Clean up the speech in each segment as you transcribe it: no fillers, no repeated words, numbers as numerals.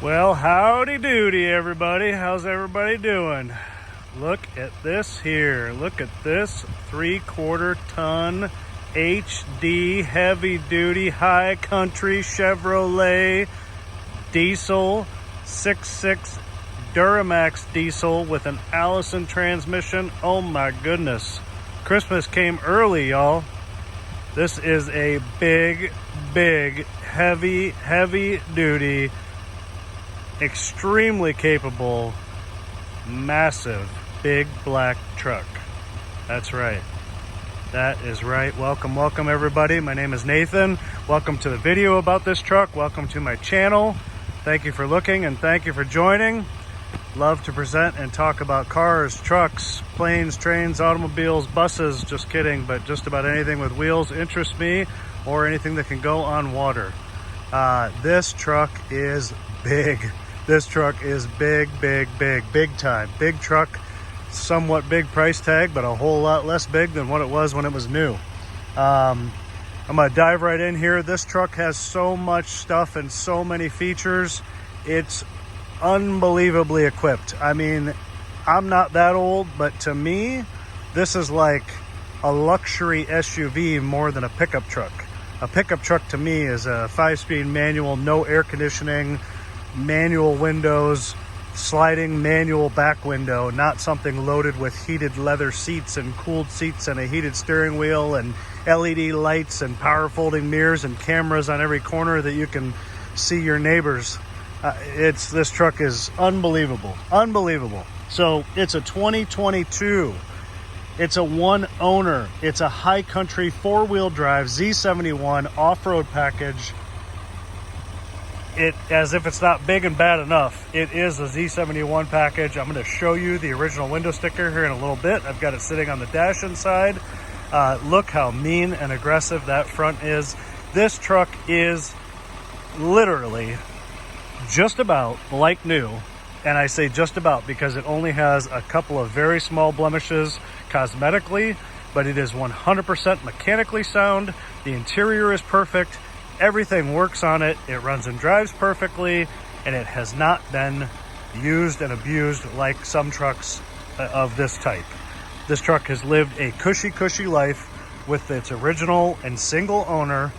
Well, howdy doody everybody. How's everybody doing? Look at this here. Look at this 3/4 ton HD heavy duty high country Chevrolet diesel 6.6 Duramax diesel with an Allison transmission. Oh my goodness. Christmas came early, y'all. This is a big, heavy duty, extremely capable, massive, big black truck. That's right. That is right. Welcome everybody. My name is Nathan. Welcome to the video about this truck. Welcome to my channel. Thank you for looking and thank you for joining. Love to present and talk about cars, trucks, planes, trains, automobiles, buses. Just kidding, but just about anything with wheels interests me, or anything that can go on water. This truck is big. This truck is big time. Big truck, somewhat big price tag, but a whole lot less big than what it was when it was new. I'm gonna dive right in here. This truck has so much stuff and so many features. It's unbelievably equipped. I mean, I'm not that old, but to me, this is like a luxury SUV more than a pickup truck. A pickup truck to me is a 5-speed manual, no air conditioning, manual windows, sliding manual back window, not something loaded with heated leather seats and cooled seats and a heated steering wheel and LED lights and power folding mirrors and cameras on every corner that you can see your neighbors. This truck is unbelievable. So it's a 2022. It's a one owner. It's a high country 4-wheel drive Z71 off-road package. As if it's not big and bad enough, it is a Z71 package. I'm going to show you the original window sticker here in a little bit. I've got it sitting on the dash inside. Look how mean and aggressive that front is. This truck is literally just about like new, and I say just about because it only has a couple of very small blemishes cosmetically, but it is 100% mechanically sound. The interior is perfect. Everything works on it. It runs and drives perfectly, and it has not been used and abused like some trucks of this type. This truck has lived a cushy life with its original and single owner.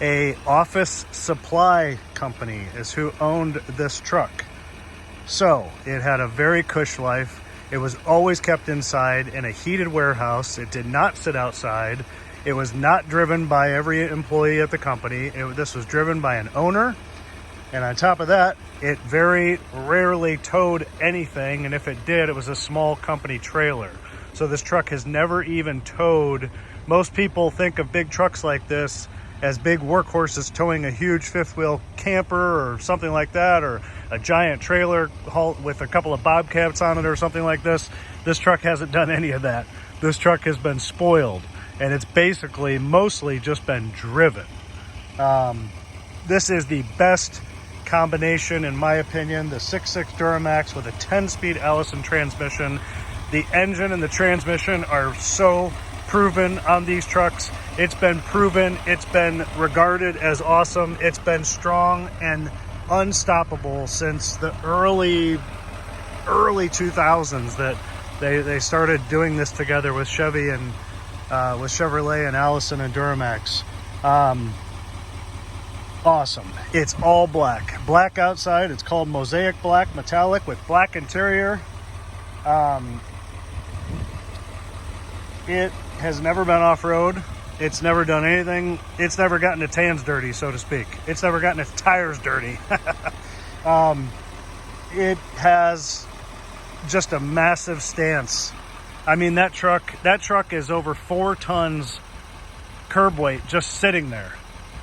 A office supply company is who owned this truck. So it had a very cush life. It was always kept inside in a heated warehouse. It did not sit outside. It was not driven by every employee at the company. This was driven by an owner. And on top of that, it very rarely towed anything. And if it did, it was a small company trailer. So this truck has never even towed. Most people think of big trucks like this as big workhorses towing a huge fifth wheel camper or something like that, or a giant trailer haul with a couple of bobcats on it or something like this. This truck hasn't done any of that. This truck has been spoiled, and it's basically mostly just been driven. This is the best combination, in my opinion, the 6.6 Duramax with a 10-speed Allison transmission. The engine and the transmission are so proven on these trucks. It's been proven, it's been regarded as awesome, it's been strong and unstoppable since the early 2000s that they started doing this together with Chevy and with Chevrolet and Allison and Duramax. Awesome. It's all black outside. It's called Mosaic black, metallic with black interior. It has never been off-road. It's never done anything. It's never gotten its hands dirty, so to speak. It's never gotten its tires dirty. It has just a massive stance. I mean, that truck is over 4 tons curb weight just sitting there.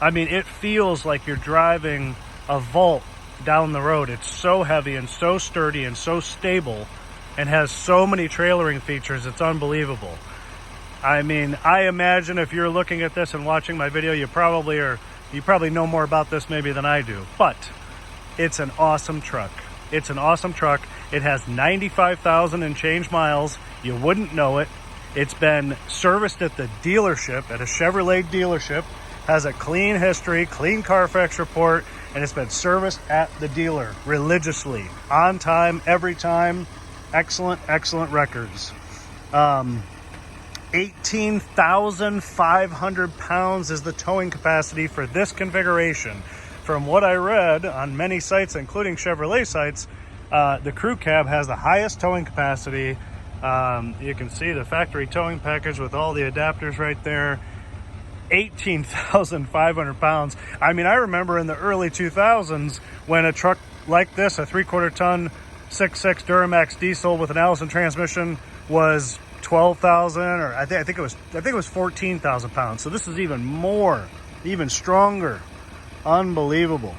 I mean, it feels like you're driving a Volt down the road. It's so heavy and so sturdy and so stable and has so many trailering features. It's unbelievable. I mean, I imagine if you're looking at this and watching my video, you probably know more about this maybe than I do, but it's an awesome truck. It's an awesome truck. It has 95,000 and change miles. You wouldn't know it. It's been serviced at the dealership, at a Chevrolet dealership, has a clean history, clean Carfax report, and it's been serviced at the dealer religiously, on time, every time. Excellent, excellent records. 18,500 pounds is the towing capacity for this configuration. From what I read on many sites, including Chevrolet sites, the crew cab has the highest towing capacity. You can see the factory towing package with all the adapters right there. 18,500 pounds. I mean, I remember in the early 2000s when a truck like this, a 3/4 ton 6.6 Duramax diesel with an Allison transmission, was 12,000, or I think it was 14,000 pounds. So this is even more, even stronger. Unbelievable.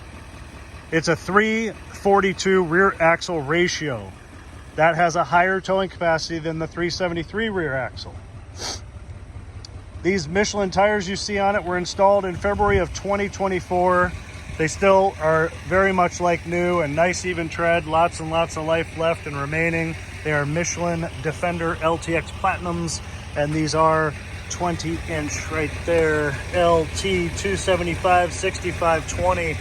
It's a 342 rear axle ratio. That has a higher towing capacity than the 373 rear axle. These Michelin tires you see on it were installed in February of 2024. They still are very much like new and nice even tread, lots and lots of life left and remaining. They are Michelin Defender LTX Platinums, and these are 20-inch right there, LT 275 6520.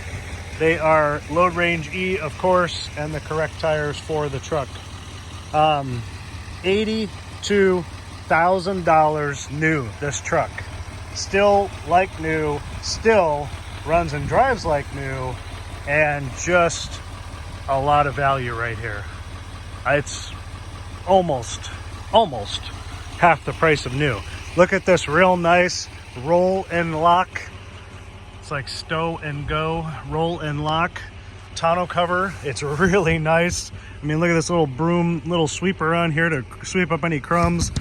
They are load range E, of course, and the correct tires for the truck. $82,000 new, this truck. Still like new, still runs and drives like new, and just a lot of value right here. It's almost half the price of new. Look at this real nice roll and lock. It's like stow and go, roll and lock tonneau cover. It's really nice. I mean, look at this little broom, little sweeper on here to sweep up any crumbs.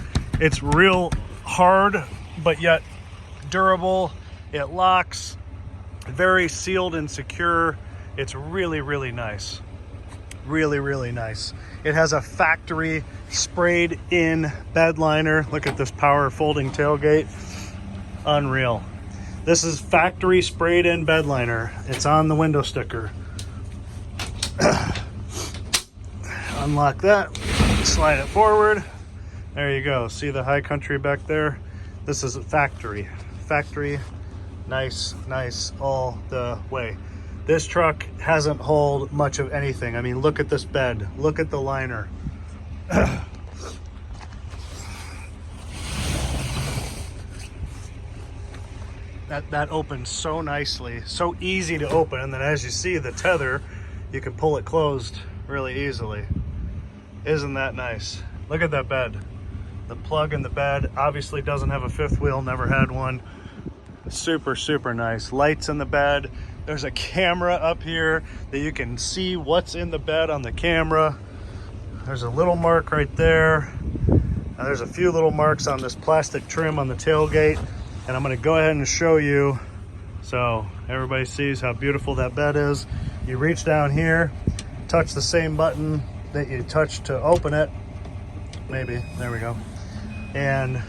It's real hard, but yet durable. It locks, very sealed and secure. It's really, really nice. Really, really nice. It has a factory sprayed in bed liner. Look at this power folding tailgate. Unreal. This is factory sprayed in bed liner. It's on the window sticker. Unlock that, slide it forward. There you go. See the high country back there? This is a factory. Factory, nice all the way. This truck hasn't hauled much of anything. I mean, look at this bed. Look at the liner. That opens so nicely, so easy to open. And then as you see the tether, you can pull it closed really easily. Isn't that nice? Look at that bed. The plug in the bed obviously doesn't have a fifth wheel, never had one. Super, super nice. Lights in the bed. There's a camera up here that you can see what's in the bed on the camera. There's a little mark right there. Now there's a few little marks on this plastic trim on the tailgate, and I'm going to go ahead and show you so everybody sees how beautiful that bed is. You reach down here, touch the same button that you touched to open it. Maybe, there we go. And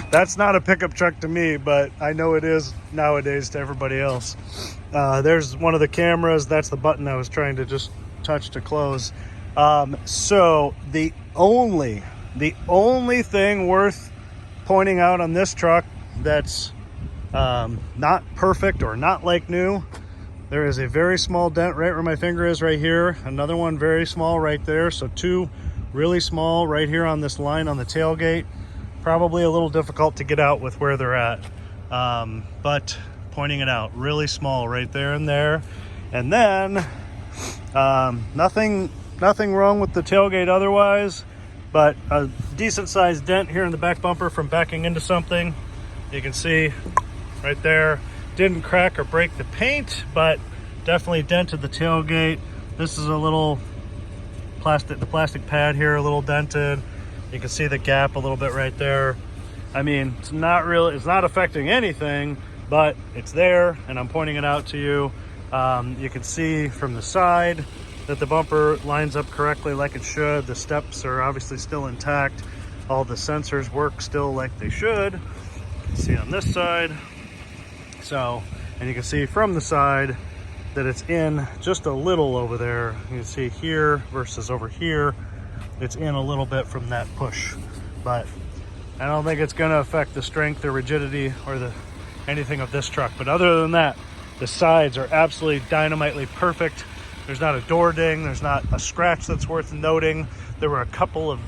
that's not a pickup truck to me, but I know it is nowadays to everybody else. There's one of the cameras. That's the button I was trying to just touch to close. So the only thing worth pointing out on this truck that's not perfect or not like new, there is a very small dent right where my finger is right here. Another one very small right there. So two really small right here on this line on the tailgate. Probably a little difficult to get out with where they're at. But pointing it out, really small right there and there. And then nothing wrong with the tailgate otherwise, but a decent sized dent here in the back bumper from backing into something. You can see right there. Didn't crack or break the paint, but definitely dented the tailgate. This is a little the plastic pad here a little dented. You can see the gap a little bit right there. I mean, it's not affecting anything, but it's there, and I'm pointing it out to you. You can see from the side that the bumper lines up correctly like it should. The steps are obviously still intact. All the sensors work still like they should. You can see on this side. So, and you can see from the side that it's in just a little over there. You can see here versus over here. It's in a little bit from that push, but I don't think it's going to affect the strength or rigidity or anything of this truck. But other than that, The sides are absolutely dynamitely perfect. There's not a door ding. There's not a scratch that's worth noting. There were a couple of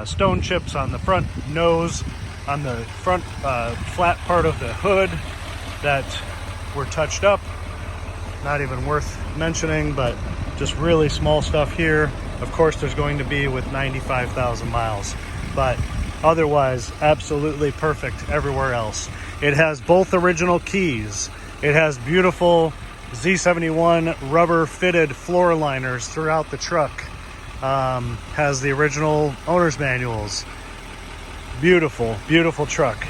stone chips on the front nose, on the front flat part of the hood that were touched up. Not even worth mentioning, but just really small stuff here. Of course, there's going to be with 95,000 miles, but otherwise absolutely perfect everywhere else. It has both original keys. It has beautiful Z71 rubber fitted floor liners throughout the truck. Has the original owner's manuals. Beautiful, beautiful truck.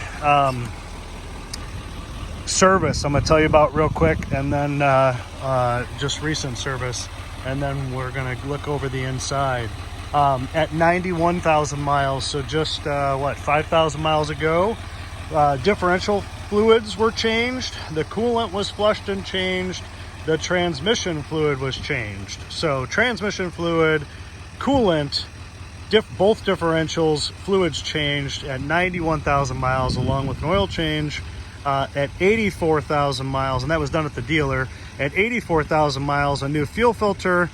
Service I'm gonna tell you about real quick, and then just recent service, and then we're gonna look over the inside. At 91,000 miles, so just what, 5,000 miles ago, differential fluids were changed, the coolant was flushed and changed, the transmission fluid was changed. So transmission fluid, coolant, both differentials, fluids changed at 91,000 miles, along with an oil change at 84,000 miles, and that was done at the dealer. At 84,000 miles, a new fuel filter,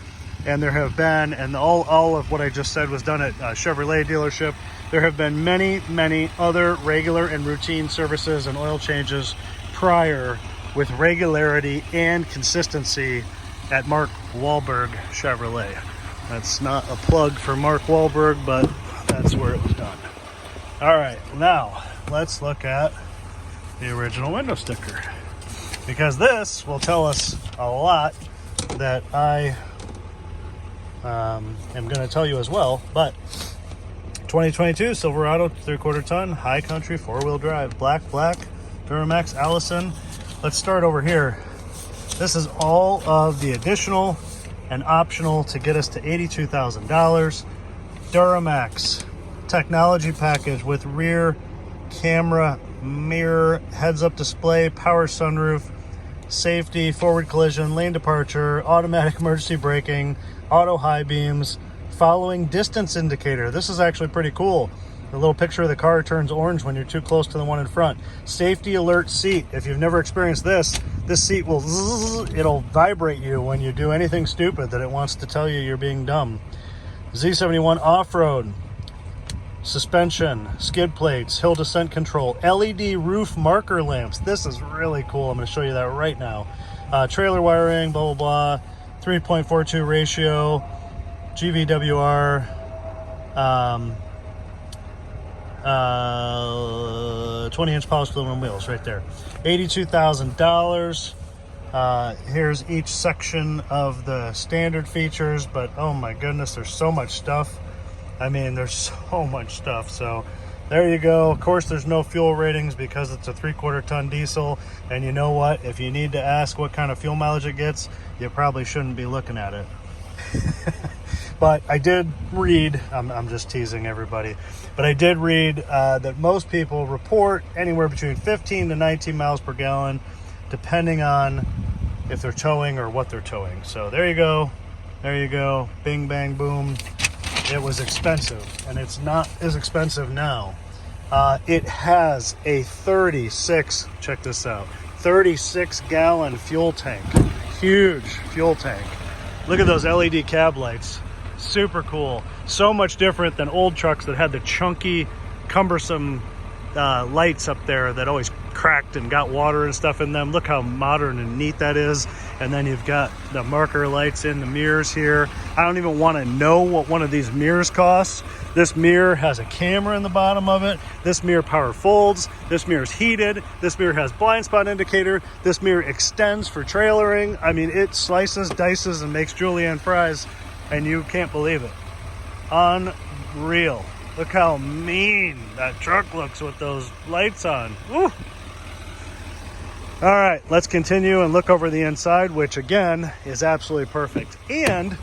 and there have been, and all of what I just said was done at a Chevrolet dealership. There have been many other regular and routine services and oil changes prior with regularity and consistency at Mark Wahlberg Chevrolet. That's not a plug for Mark Wahlberg, but that's where it was done. All right, now let's look at the original window sticker, because this will tell us a lot that I am going to tell you as well. But 2022 Silverado 3/4 ton high country 4-wheel drive, black Duramax Allison. Let's start over here. This is all of the additional and optional to get us to $82,000. Duramax technology package with rear camera, mirror, heads-up display, power sunroof, safety, forward collision, lane departure, automatic emergency braking, auto high beams, following distance indicator. This is actually pretty cool. The little picture of the car turns orange when you're too close to the one in front. Safety alert seat. If you've never experienced this seat will zzz, it'll vibrate you when you do anything stupid that it wants to tell you you're being dumb. Z71 off-road. Suspension, skid plates, hill descent control, LED roof marker lamps. This is really cool. I'm going to show you that right now. Trailer wiring, blah, blah, blah. 3.42 ratio, GVWR, 20-inch polished aluminum wheels right there. $82,000. Here's each section of the standard features, but oh my goodness, there's so much stuff. I mean, there's so much stuff. So there you go. Of course, there's no fuel ratings because it's a 3/4 ton diesel. And you know what? If you need to ask what kind of fuel mileage it gets, you probably shouldn't be looking at it. But I did read, I'm just teasing everybody, but I did read that most people report anywhere between 15 to 19 miles per gallon, depending on if they're towing or what they're towing. So there you go. There you go. Bing, bang, boom. It was expensive, and it's not as expensive now. It has a 36 gallon fuel tank. Huge fuel tank. Look at those LED cab lights. Super cool. So much different than old trucks that had the chunky, cumbersome lights up there that always cracked and got water and stuff in them. Look how modern and neat that is. And then you've got the marker lights in the mirrors here. I don't even want to know what one of these mirrors costs. This mirror has a camera in the bottom of it. This mirror power folds. This mirror is heated. This mirror has blind spot indicator. This mirror extends for trailering. I mean, it slices, dices, and makes julienne fries, and you can't believe it. Unreal. Look how mean that truck looks with those lights on. Woo! All right, let's continue and look over the inside, which again is absolutely perfect. And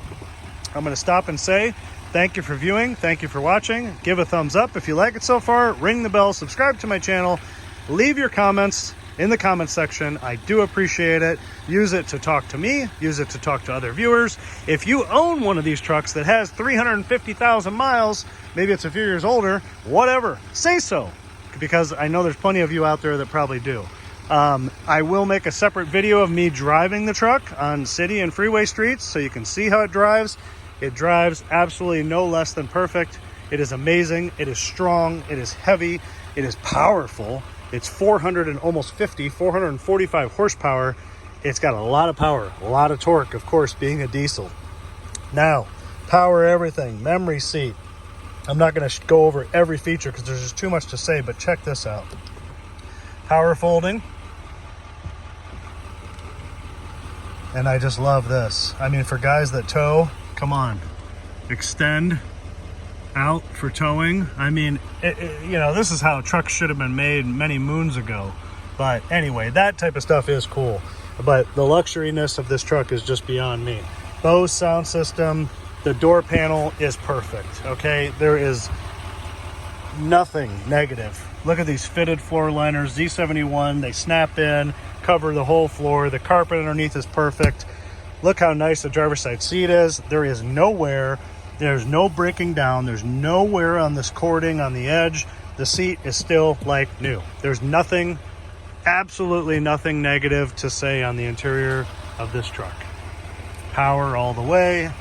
I'm going to stop and say thank you for viewing. Thank you for watching. Give a thumbs up if you like it so far. Ring the bell, subscribe to my channel, leave your comments in the comment section. I do appreciate it. Use it to talk to me, use it to talk to other viewers. If you own one of these trucks that has 350,000 miles, maybe it's a few years older, whatever, say so, because I know there's plenty of you out there that probably do. I will make a separate video of me driving the truck on city and freeway streets so you can see how it drives. It drives absolutely no less than perfect. It is amazing. It is strong. It is heavy. It is powerful. It's 445 horsepower. It's got a lot of power, a lot of torque, of course, being a diesel. Now, power everything, memory seat. I'm not going to go over every feature because there's just too much to say, but check this out. Power folding. And I just love this. I mean, for guys that tow, come on, extend out for towing. I mean, you know, this is how trucks should have been made many moons ago. But anyway, that type of stuff is cool. But the luxuriness of this truck is just beyond me. Bose sound system, the door panel is perfect, okay? There is nothing negative. Look at these fitted floor liners, Z71, they snap in, cover the whole floor. The carpet underneath is perfect. Look how nice the driver's side seat is. There is no wear. There's no breaking down. There's no wear on this cording on the edge. The seat is still like new. There's nothing, absolutely nothing negative to say on the interior of this truck. Power all the way,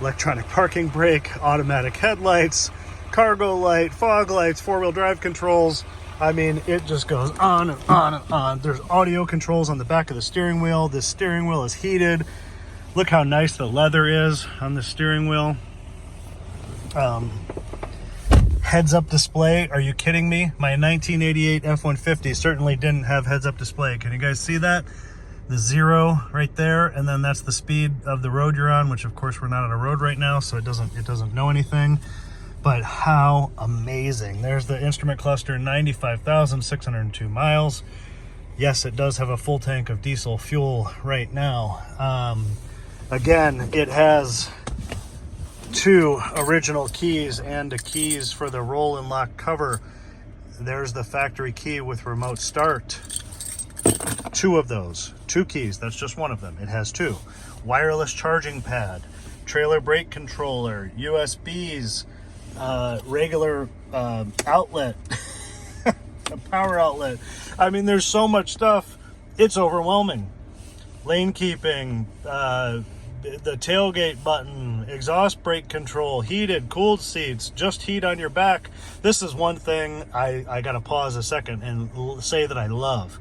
electronic parking brake, automatic headlights, cargo light, fog lights, four-wheel drive controls. I mean, it just goes on and on and on. There's audio controls on the back of the steering wheel. This steering wheel is heated. Look how nice the leather is on the steering wheel. Heads-up display. Are you kidding me? My 1988 F-150 certainly didn't have heads-up display. Can you guys see that? The 0 right there, and then that's the speed of the road you're on, which of course we're not on a road right now, so it doesn't know anything. But how amazing. There's the instrument cluster, 95,602 miles. Yes, it does have a full tank of diesel fuel right now. Again, it has 2 original keys and the keys for the roll and lock cover. There's the factory key with remote start. 2 of those, 2 keys, that's just one of them. It has 2. Wireless charging pad, trailer brake controller, USBs, regular outlet, a power outlet. I mean, there's so much stuff, it's overwhelming. Lane keeping, the tailgate button, exhaust brake control, heated, cooled seats, just heat on your back. This is one thing I gotta pause a second and say that I love.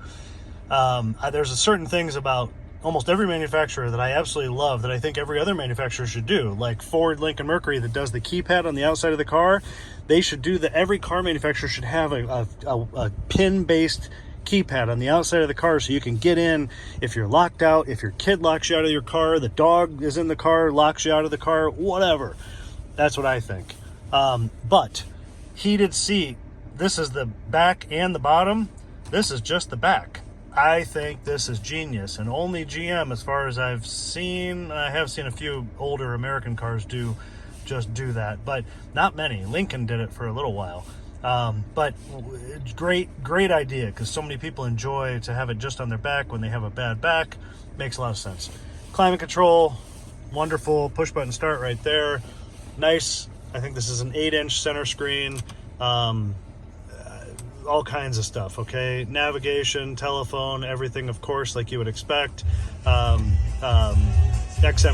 There's certain things about almost every manufacturer that I absolutely love that I think every other manufacturer should do. Like Ford, Lincoln, Mercury that does the keypad on the outside of the car. They should do that. Every car manufacturer should have a pin-based keypad on the outside of the car so you can get in if you're locked out, if your kid locks you out of your car, the dog is in the car, locks you out of the car, whatever. That's what I think. But heated seat, this is the back and the bottom. This is just the back. I think this is genius, and only GM, as far as I've seen, I have seen a few older American cars do that, but not many. Lincoln did it for a little while. But great idea, because so many people enjoy to have it just on their back when they have a bad back. Makes a lot of sense. Climate control, wonderful. Push button start right there. Nice. I think this is an 8-inch center screen. All kinds of stuff, okay? Navigation, telephone, everything, of course, like you would expect. XM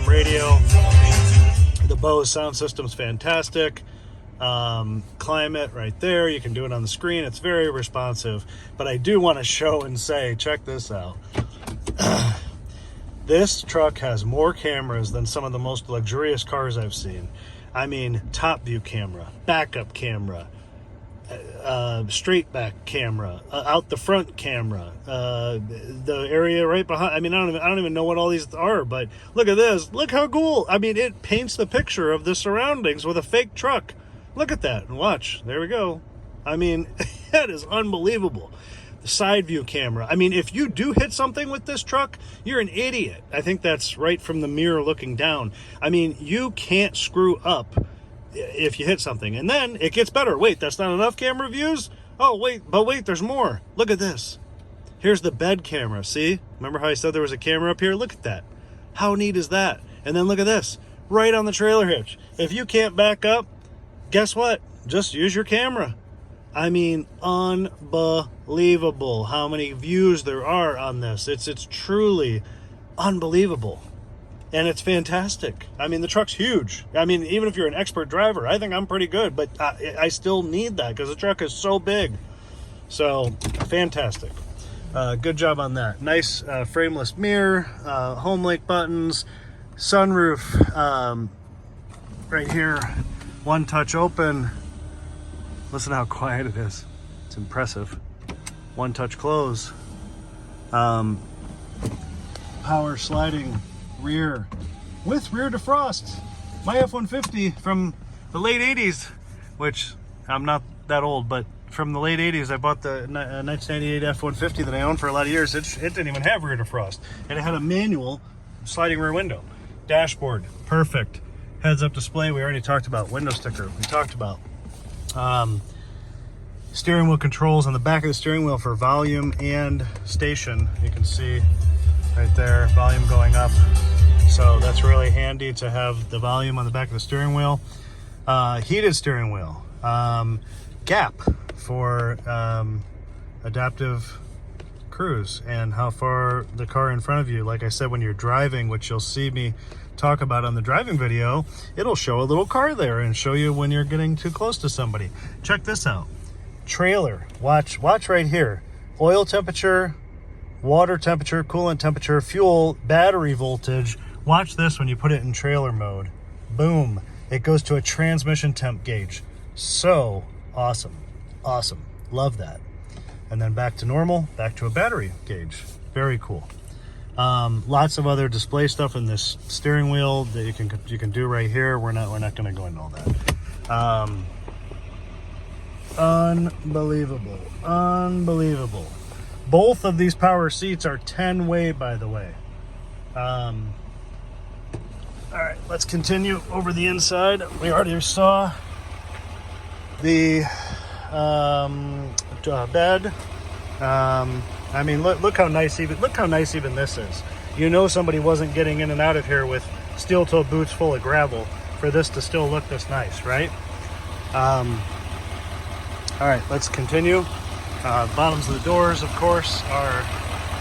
radio. The Bose sound system's fantastic. Climate right there. You can do it on the screen. It's very responsive. But I do want to show and say, check this out. This truck has more cameras than some of the most luxurious cars I've seen. I mean, top view camera, backup camera, straight back camera, out the front camera, the area right behind. I mean, I don't even know what all these are, but look at this. Look how cool. I mean, it paints the picture of the surroundings with a fake truck. Look at that and watch. There we go. I mean, that is unbelievable. The side view camera. I mean, if you do hit something with this truck, you're an idiot. I think that's right from the mirror looking down. I mean, you can't screw up if you hit something. And then it gets better. Wait, that's not enough camera views? Oh, wait, but wait, there's more. Look at this. Here's the bed camera. See? Remember how I said there was a camera up here? Look at that. How neat is that? And then look at this. Right on the trailer hitch. If you can't back up, guess what? Just use your camera. I mean, unbelievable how many views there are on this. It's truly unbelievable. And it's fantastic. I mean, the truck's huge. I mean, even if you're an expert driver, I think I'm pretty good, but I still need that because the truck is so big. So, fantastic. Good job on that. Nice frameless mirror, home link buttons, sunroof right here, one touch open. Listen how quiet it is. It's impressive. One touch close. Power sliding rear with rear defrost. My F-150 from the late 80s, which I'm not that old, but from the late 80s, I bought the 1998 F-150 that I owned for a lot of years. It didn't even have rear defrost. And it had a manual sliding rear window. Dashboard, perfect. Heads-up display, we already talked about. Window sticker, we talked about. Steering wheel controls on the back of the steering wheel for volume and station. You can see right there, volume going up. So that's really handy to have the volume on the back of the steering wheel. Heated steering wheel. Gap for adaptive cruise and how far the car in front of you. Like I said, when you're driving, which you'll see me talk about on the driving video, it'll show a little car there and show you when you're getting too close to somebody. Check this out. Trailer. Watch right here. Oil temperature, water temperature, coolant temperature, fuel, battery voltage. Watch this when you put it in trailer mode. Boom. It goes to a transmission temp gauge. So awesome. Awesome. Love that. And then back to normal, back to a battery gauge. Very cool. Lots of other display stuff in this steering wheel that you can do right here. We're not going to go into all that. Unbelievable. Unbelievable. Both of these power seats are 10-way, by the way. All right, let's continue over the inside. We already saw the bed. I mean, look how nice even this is. You know somebody wasn't getting in and out of here with steel-toe boots full of gravel for this to still look this nice, right? All right, let's continue. Bottoms of the doors, of course, are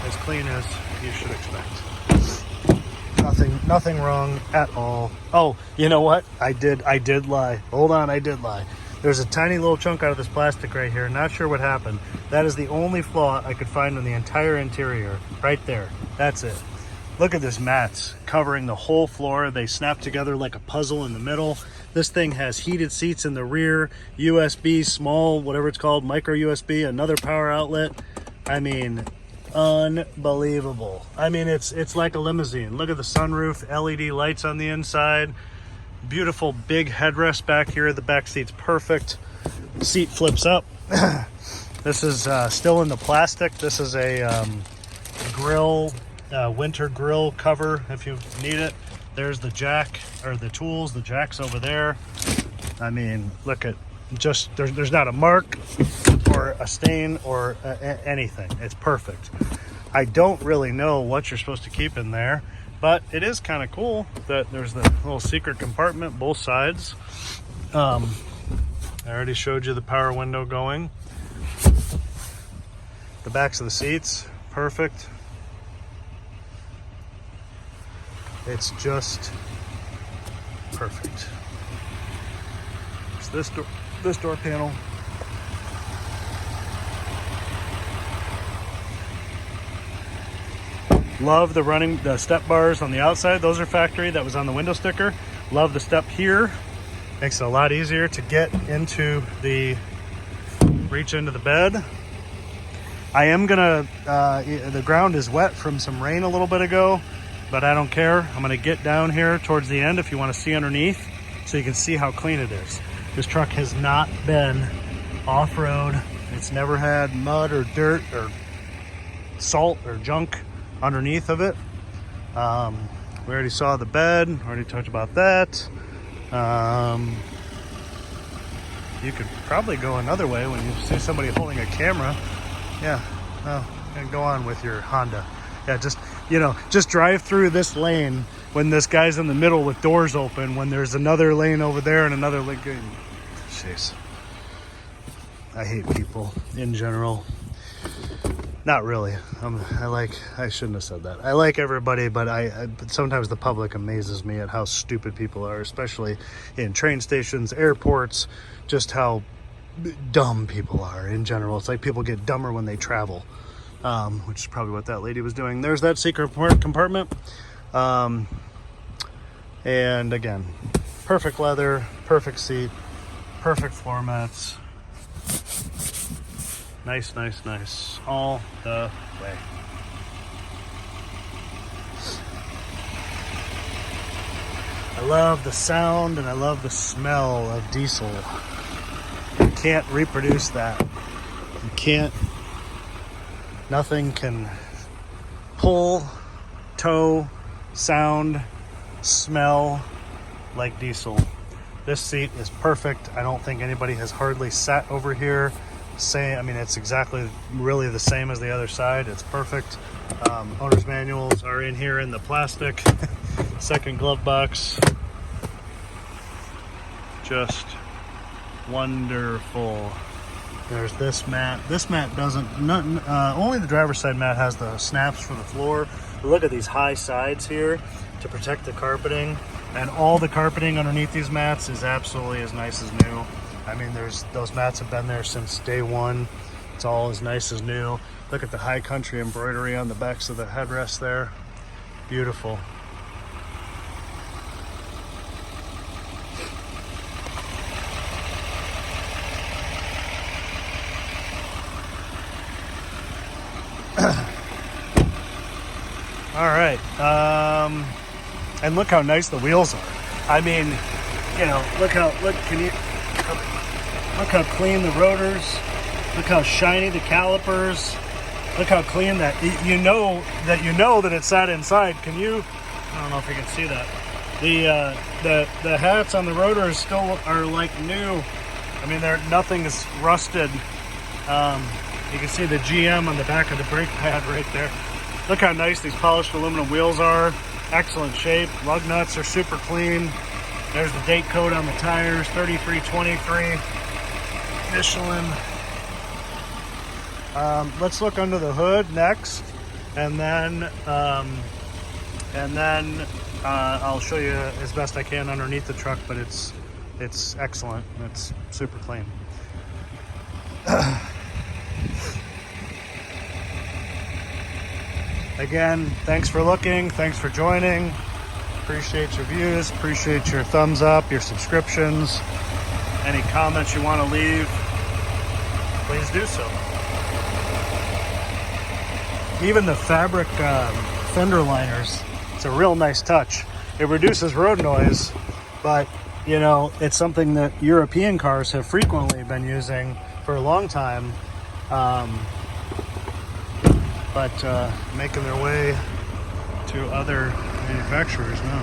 as clean as you should expect. Nothing wrong at all. Oh, you know what? I did lie. Hold on, I did lie. There's a tiny little chunk out of this plastic right here. Not sure what happened. That is the only flaw I could find in the entire interior. Right there. That's it. Look at this mats covering the whole floor. They snap together like a puzzle in the middle. This thing has heated seats in the rear, USB, small, whatever it's called, micro USB, another power outlet. I mean, unbelievable. I mean, it's like a limousine. Look at the sunroof, LED lights on the inside. Beautiful big headrest back here. The back seat's perfect. Seat flips up. This is still in the plastic. This is a grill, winter grill cover if you need it. There's the jack, or the tools. The jack's over there. I mean, look at just, there's not a mark or a stain or anything. It's perfect. I don't really know what you're supposed to keep in there, but it is kind of cool that there's the little secret compartment, both sides. I already showed you the power window going. The backs of the seats, perfect. It's just perfect. It's this door panel. Love the step bars on the outside. Those are factory. That was on the window sticker. Love the step here. Makes it a lot easier to get into reach into the bed. I am gonna, the ground is wet from some rain a little bit ago, but I don't care. I'm gonna get down here towards the end if you wanna see underneath so you can see how clean it is. This truck has not been off-road. It's never had mud or dirt or salt or junk underneath of it. We already saw the bed, already talked about that. You could probably go another way when you see somebody holding a camera. Yeah, well, and go on with your Honda. Yeah, just drive through this lane when this guy's in the middle with doors open, when there's another lane over there and another lane. Jeez. I hate people in general. Not really. I shouldn't have said that. I like everybody, but but sometimes the public amazes me at how stupid people are, especially in train stations, airports, just how dumb people are in general. It's like people get dumber when they travel, which is probably what that lady was doing. There's that secret compartment. And again, perfect leather, perfect seat, perfect floor mats. Nice, nice, nice. All the way. I love the sound and I love the smell of diesel. You can't reproduce that. You can't. Nothing can pull, tow, sound, smell like diesel. This seat is perfect. I don't think anybody has hardly sat over here. It's exactly really the same as the other side. It's perfect. Owner's manuals are in here in the plastic. Second glove box. Just wonderful. There's this mat. This mat doesn't, only the driver's side mat has the snaps for the floor. But look at these high sides here to protect the carpeting. And all the carpeting underneath these mats is absolutely as nice as new. I mean, those mats have been there since day one. It's all as nice as new. Look at the high country embroidery on the backs of the headrest there. Beautiful. All right. And look how nice the wheels are. I mean, look how clean the rotors, look how shiny the calipers, look how clean that, you know that it's sat inside. I don't know if you can see that. The hats on the rotors still are like new. I mean, nothing is rusted. You can see the GM on the back of the brake pad right there. Look how nice these polished aluminum wheels are. Excellent shape. Lug nuts are super clean. There's the date code on the tires, 3323 Michelin. Let's look under the hood next, and then I'll show you as best I can underneath the truck. But it's excellent. It's super clean. Again, thanks for looking. Thanks for joining. Appreciate your views. Appreciate your thumbs up, your subscriptions. Any comments you want to leave, please do so. Even the fabric fender liners, it's a real nice touch. It reduces road noise, but it's something that European cars have frequently been using for a long time, but making their way to other manufacturers now.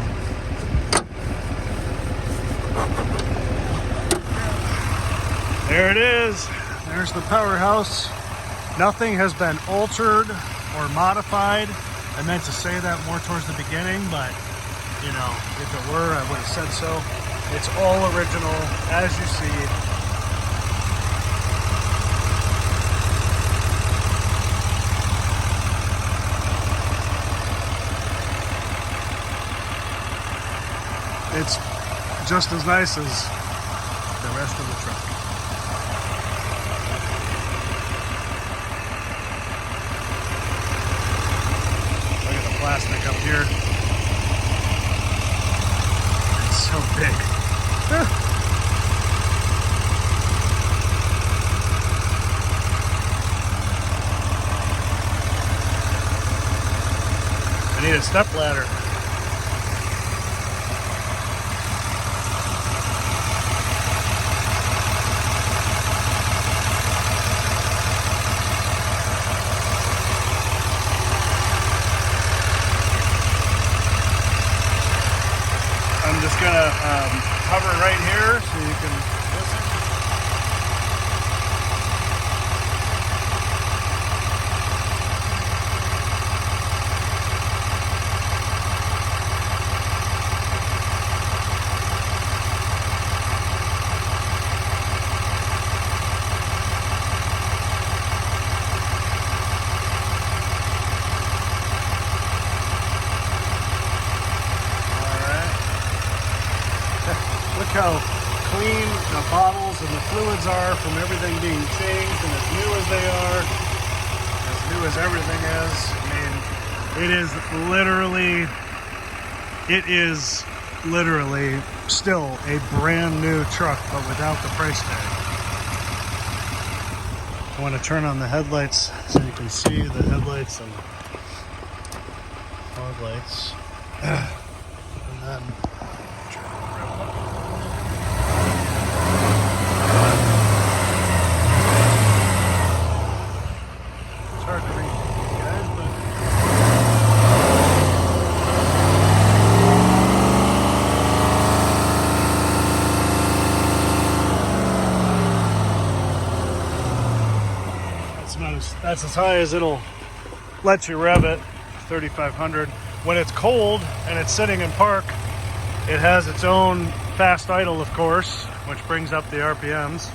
There it is. There's the powerhouse. Nothing has been altered or modified. I meant to say that more towards the beginning, but if it were, I would have said so. It's all original, as you see. It's just as nice as the rest of the truck. Look at the plastic up here. It's so big. I need a step ladder. I'm just gonna hover right here so you can listen. how clean the bottles and the fluids are from everything being changed, and as new as they are, as new as everything is. I mean, it is literally still a brand new truck, but without the price tag. I want to turn on the headlights so you can see the headlights and fog lights. And then it's hard to read, guys, but that's as high as it'll let you rev it, 3,500. When it's cold and it's sitting in park, it has its own fast idle, of course, which brings up the RPMs.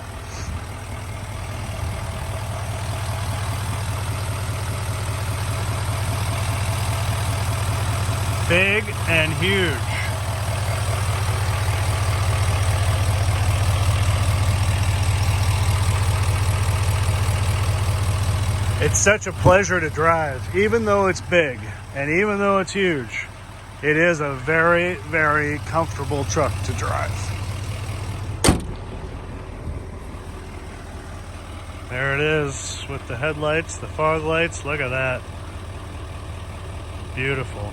Big and huge. It's such a pleasure to drive, even though it's big and even though it's huge. It is a very, very comfortable truck to drive. There it is with the headlights, the fog lights. Look at that. Beautiful.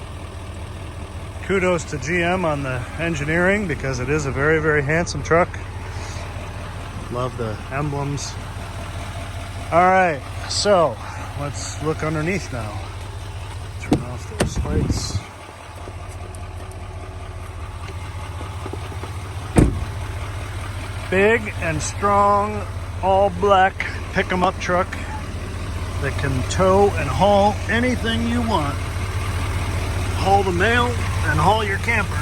Kudos to GM on the engineering, because it is a very, very handsome truck. Love the emblems. All right, so let's look underneath now. Turn off those lights. Big and strong, all black pick-em-up truck that can tow and haul anything you want. Haul the mail and haul your camper.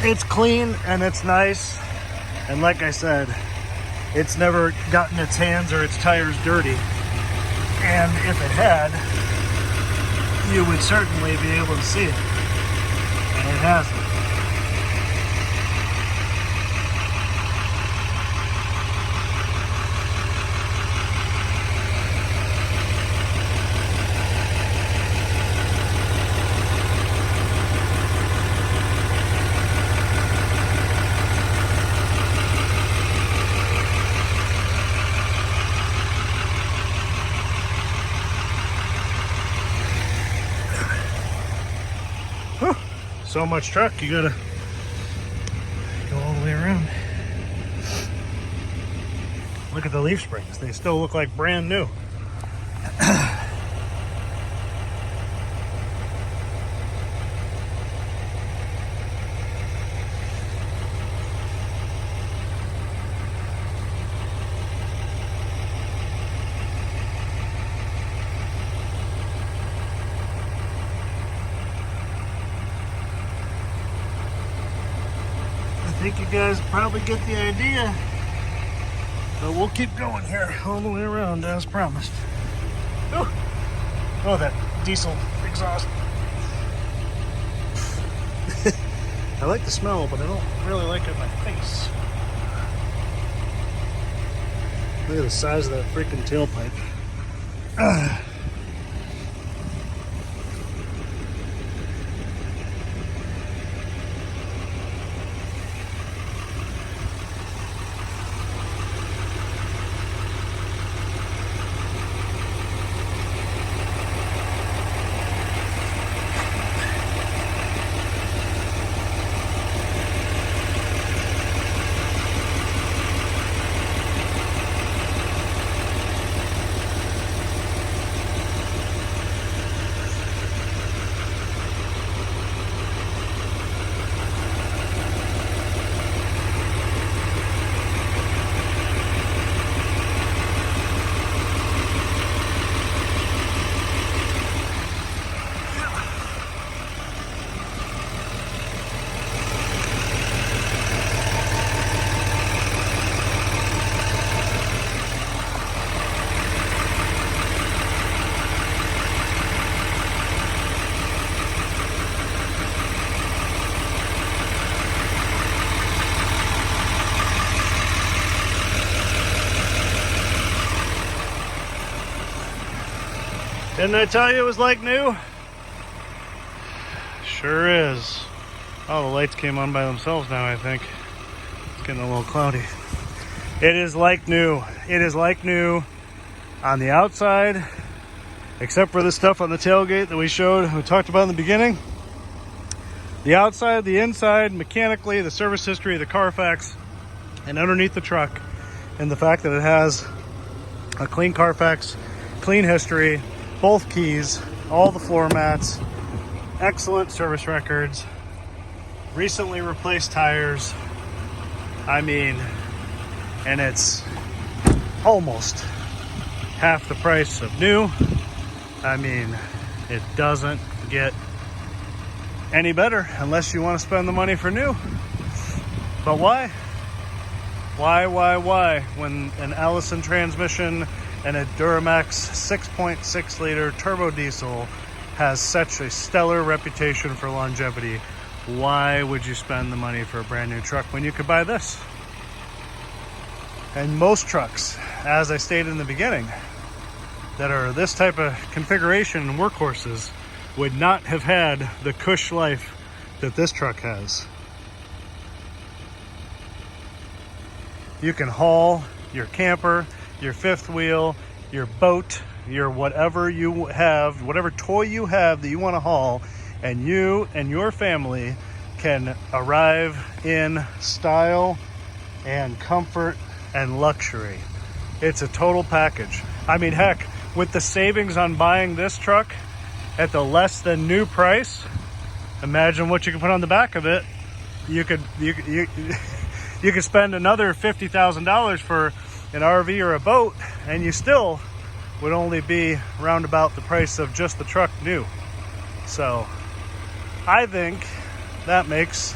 It's clean and it's nice, and like I said, it's never gotten its hands or its tires dirty, and if it had, you would certainly be able to see it, and it hasn't. So much truck, you gotta go all the way around. Look at the leaf springs, they still look like brand new. I think you guys probably get the idea, but we'll keep going here all the way around as promised. Oh, that diesel exhaust. I like the smell, but I don't really like it in my face. Look at the size of that freaking tailpipe. Didn't I tell you it was like new? Sure is. Oh, the lights came on by themselves now, I think. It's getting a little cloudy. It is like new. It is like new on the outside, except for the stuff on the tailgate that we talked about in the beginning. The outside, the inside, mechanically, the service history, the Carfax, and underneath the truck, and the fact that it has a clean Carfax, clean history, both keys, all the floor mats, excellent service records, recently replaced tires. I mean, and it's almost half the price of new. I mean, it doesn't get any better unless you want to spend the money for new. But why? Why? When an Allison transmission and a Duramax 6.6 liter turbo diesel has such a stellar reputation for longevity, why would you spend the money for a brand new truck when you could buy this? And most trucks, as I stated in the beginning, that are this type of configuration and workhorses would not have had the cush life that this truck has. You can haul your camper, your fifth wheel, your boat, your whatever you have, whatever toy you have that you want to haul, and you and your family can arrive in style and comfort and luxury. It's a total package. I mean, heck, with the savings on buying this truck at the less than new price, imagine what you can put on the back of it. You could spend another $50,000 for an RV or a boat, and you still would only be round about the price of just the truck new. So I think that makes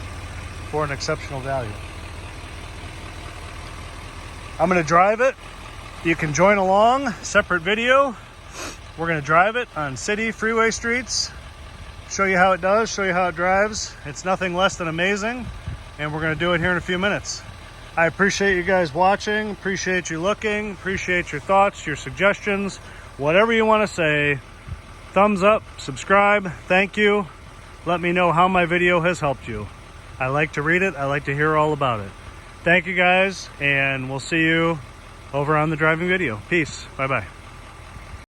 for an exceptional value. I'm going to drive it. You can join along, separate video. We're going to drive it on city freeway streets, show you how it does, show you how it drives. It's nothing less than amazing, and we're going to do it here in a few minutes. I appreciate you guys watching, appreciate you looking, appreciate your thoughts, your suggestions, whatever you want to say. Thumbs up, subscribe, thank you. Let me know how my video has helped you. I like to read it, I like to hear all about it. Thank you guys, and we'll see you over on the driving video. Peace, bye-bye.